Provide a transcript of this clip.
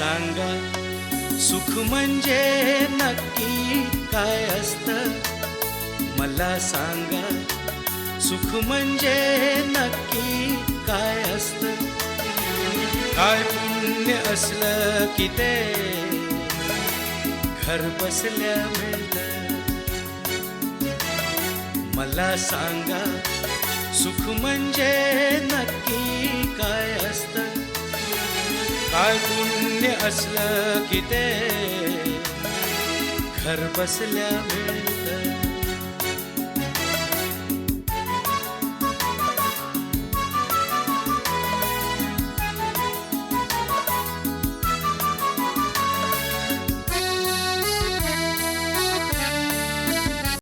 सांगा सुख म्हणजे नक्की काय असतं? मला सांगा सुख म्हणजे नक्की काय असतं? काय पुण्य असलं की ते घर बसल्या मिळतं? मला सांगा सुख म्हणजे नक्की काय असतं? काय पुण्य असलं की ते घर बसल्या मिळतं?